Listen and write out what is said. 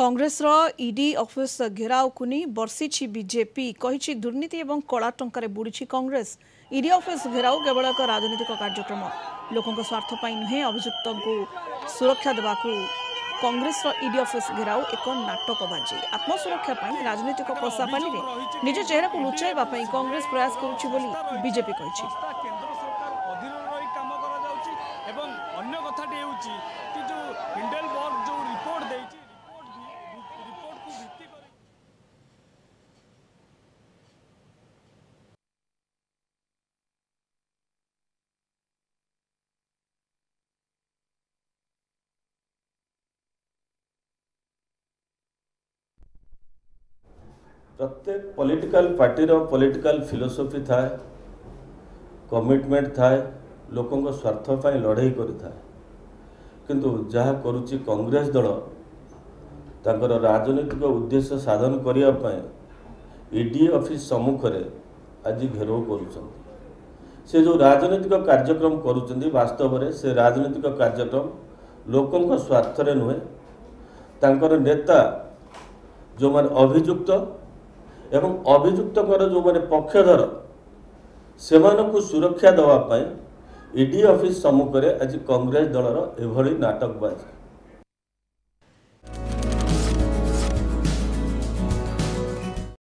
Congress ED office घेराव को नहीं बर्षि बीजेपी कही दुर्नीति एवं कला टंकार बुड़ी कांग्रेस। ईडी ऑफिस घेराव केवल एक राजनीतिक कार्यक्रम, लोकों स्वार्थपाई नुहे अभियुक्त को सुरक्षा देवा कांग्रेस ईडी ऑफिस घेराव एक नाटक बाजी। आत्मसुरक्षा राजनीतिक पशापाली निज चेहरा को लुचाइवा कांग्रेस प्रयास करुच्ची बीजेपी कही। प्रत्येक पॉलिटिकल पार्टी रो पॉलिटिकल फिलोसफी थाए, कमिटमेंट थाए, लोकों को स्वार्थ पाई लड़ाई करि थाए। किंतु जहाँ करुच्ची कांग्रेस दल तांकर राजनीतिक उद्देश्य साधन करिया पाई ईडी ऑफिस सम्मुख रे आज घेराव करुछंती। से जो राजनीतिक कार्यक्रम करुछंती वास्तव में से राजनीतिक कार्यक्रम लोकों को स्वार्थ रे नुहे, तांकर नेता जो माने अभियुक्त एवं अभियुक्त जो माने पक्षधर से सुरक्षा देवाई ईडी ऑफिस सम्मुख में आज कांग्रेस दलर एभली नाटकबाजी।